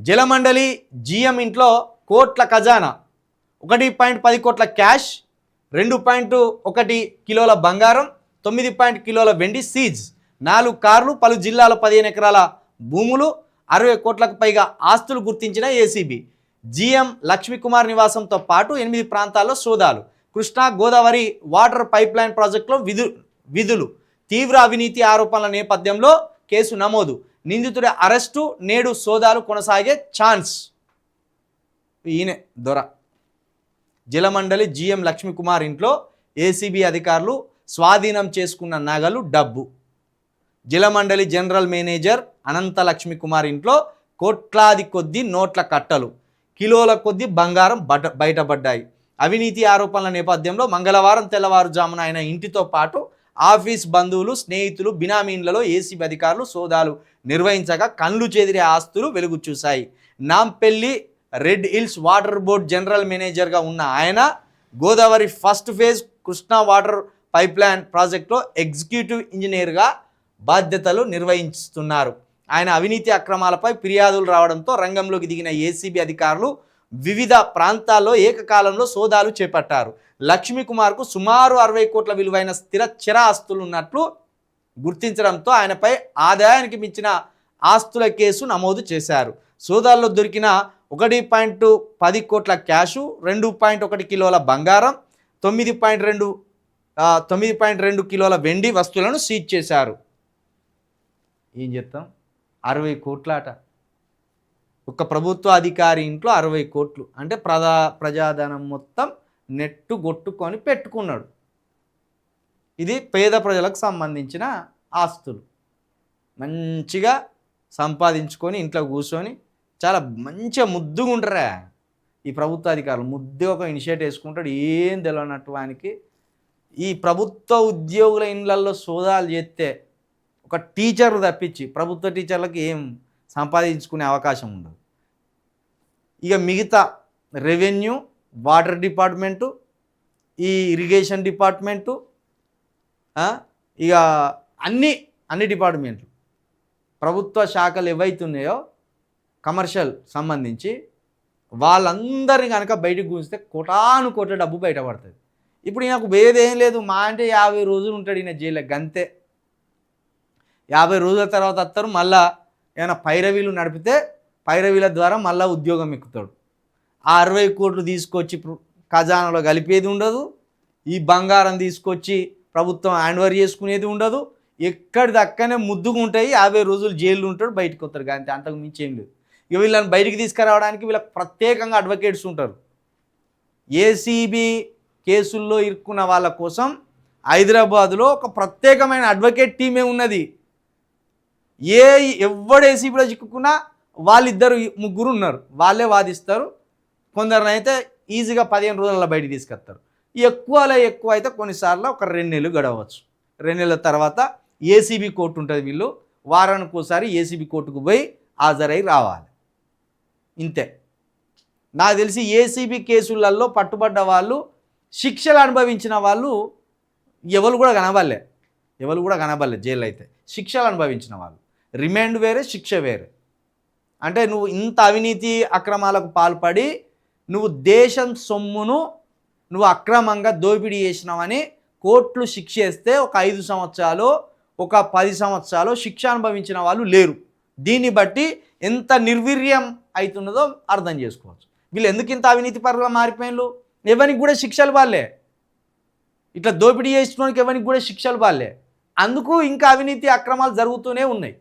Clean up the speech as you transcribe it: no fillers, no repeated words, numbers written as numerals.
జలమండలి GM ఇంట్లో కోట్ల ఖజానా 1.10 కోట్ల క్యాష్ 2.1 కిలోల బంగారం 9 కిలోల వెండి సీజ్ 4 కార్లు పలు జిల్లాల 15 ఎకరాల భూములు 60 కోట్లకు పైగా ఆస్తులు గుర్తించిన ఏసీబీ జీఎం లక్ష్మీకుమార్ నివాసంతో పాటు 8 ప్రాంతాల్లో సోదాలు కృష్ణా గోదావరి వాటర్ పైప్లైన్ ప్రాజెక్టులో విధులు తీవ్ర అవినీతి ఆరోపణల నేపథ్యంలో కేసు నమోదు నిందితుడి అరెస్టు నేడు సోదాలు కొనసాగే ఛాన్స్. ఈయనే దొర జలమండలి జీఎం లక్ష్మీకుమార్ ఇంట్లో ఏసీబీ అధికారులు స్వాధీనం చేసుకున్న నగలు డబ్బు. జలమండలి జనరల్ మేనేజర్ అనంత లక్ష్మీకుమార్ ఇంట్లో కోట్లాది కొద్ది నోట్ల కట్టలు కిలోల కొద్ది బంగారం బయటపడ్డాయి. అవినీతి ఆరోపణల నేపథ్యంలో మంగళవారం తెల్లవారుజామున ఆయన ఇంటితో పాటు ఆఫీస్ బంధువులు స్నేహితులు బినామీన్లలో ఏసీబీ అధికారులు సోదాలు నిర్వహించగా కళ్ళు చెదిరే ఆస్తులు వెలుగు చూశాయి. Nampally Red Hills water board general మేనేజర్గా ఉన్న ఆయన Godavari first phase Krishna water pipeline ప్రాజెక్టులో ఎగ్జిక్యూటివ్ ఇంజనీర్గా బాధ్యతలు నిర్వహిస్తున్నారు. ఆయన అవినీతి అక్రమాలపై ఫిర్యాదులు రావడంతో రంగంలోకి దిగిన ఏసీబీ అధికారులు వివిధ ప్రాంతాల్లో ఏకకాలంలో సోదాలు చేపట్టారు. లక్ష్మీకుమార్కు సుమారు 60 కోట్ల విలువైన స్థిర ఆస్తులు ఉన్నట్లు గుర్తించడంతో ఆయనపై ఆదాయానికి మించిన ఆస్తుల కేసు నమోదు చేశారు. సోదాల్లో దొరికిన 1.10 కోట్ల క్యాషు 2.1 కిలోల బంగారం 9.2 కిలోల వెండి వస్తువులను సీజ్ చేశారు. ఏం చెప్తాం 60 కోట్ల అట ఒక ప్రభుత్వ అధికారి ఇంట్లో 60 కోట్లు అంటే ప్రజాధనం మొత్తం నెట్టు గొట్టుకొని పెట్టుకున్నాడు. ఇది పేద ప్రజలకు సంబంధించిన ఆస్తులు మంచిగా సంపాదించుకొని ఇంట్లో కూర్చొని చాలా మంచిగా ముద్దుగా ఉంటారా ఈ ప్రభుత్వ అధికారులు. ముద్దుగా ఒక ఇనిషియేటివ్ వేసుకుంటాడు ఏం తెలియనట్టు వానికి. ఈ ప్రభుత్వ ఉద్యోగుల ఇళ్ళల్లో సోదాలు చేస్తే ఒక టీచర్ తప్పించి ప్రభుత్వ టీచర్లకు ఏం సంపాదించుకునే అవకాశం ఉండదు. ఇక మిగతా రెవెన్యూ వాటర్ డిపార్ట్మెంటు ఈ ఇరిగేషన్ డిపార్ట్మెంటు ఇక అన్ని డిపార్ట్మెంట్లు ప్రభుత్వ శాఖలు ఏవైతున్నాయో కమర్షియల్ సంబంధించి వాళ్ళందరినీ కనుక బయటకు గుంజితే కోటాను కోట్ల డబ్బు బయటపడుతుంది. ఇప్పుడు ఈయనకు వేదేం లేదు, మా అంటే 50 రోజులు ఉంటాడు ఈయన జైల్లో గంతే. 50 రోజుల తర్వాత వస్తారు, మళ్ళా ఏమైనా పైరవీలు నడిపితే పైరవీల ద్వారా మళ్ళీ ఉద్యోగం ఎక్కుతాడు. ఆ 60 కోట్లు తీసుకొచ్చి ఖజానాలో కలిపేది ఉండదు, ఈ బంగారం తీసుకొచ్చి ప్రభుత్వం హ్యాండ్ఓవర్ చేసుకునేది ఉండదు. ఎక్కడిదక్కనే ముద్దుగా ఉంటాయి. 50 రోజులు జైలు ఉంటాడు, బయటకు వస్తారు కానీ అంతకు మించి ఏం లేదు. ఇక వీళ్ళని బయటికి తీసుకురావడానికి వీళ్ళకి ప్రత్యేకంగా అడ్వకేట్స్ ఉంటారు. ఏసీబీ కేసుల్లో ఇరుక్కున్న వాళ్ళ కోసం హైదరాబాదులో ఒక ప్రత్యేకమైన అడ్వకేట్ టీమే ఉన్నది. ఎవడు ఏసీబీలో చిక్కుకున్నా వాళ్ళిద్దరు ముగ్గురు ఉన్నారు, వాళ్ళే వాదిస్తారు. కొందరినైతే ఈజీగా 15 రోజుల్లో బయటికి తీసుకొస్తారు. ఎక్కువ అయితే కొన్నిసార్లు ఒక 2 నెలలు గడవచ్చు. 2 నెలల తర్వాత ఏసీబీ కోర్టు ఉంటుంది. వీళ్ళు వారానికి ఒకసారి ఏసీబీ కోర్టుకు పోయి హాజరై రావాలి. ఇంతే. నాకు తెలిసి ఏసీబీ కేసులలో పట్టుబడ్డ వాళ్ళు శిక్షలు అనుభవించిన వాళ్ళు ఎవరు కూడా కనబడలే జైలు అయితే. శిక్షలు అనుభవించిన వాళ్ళు రిమాండ్ వేరే శిక్ష వేరే. అంటే నువ్వు ఇంత అవినీతి అక్రమాలకు పాల్పడి నువ్వు దేశం సొమ్మును నువ్వు అక్రమంగా దోపిడీ చేసినావని కోర్టులు శిక్ష వేస్తే ఒక 5 సంవత్సరాలు ఒక 10 సంవత్సరాలు శిక్ష అనుభవించిన వాళ్ళు లేరు. దీన్ని బట్టి ఎంత నిర్వీర్యం అవుతున్నదో అర్థం చేసుకోవచ్చు. వీళ్ళు ఎందుకు ఇంత అవినీతి పరులుగా మారిపోయినారు? ఎవరికి కూడా శిక్షలు వాళ్ళే, ఇట్లా దోపిడీ చేసిన ఎవరికి కూడా శిక్షలు వాళ్ళే. అందుకు ఇంకా అవినీతి అక్రమాలు జరుగుతూనే ఉన్నాయి.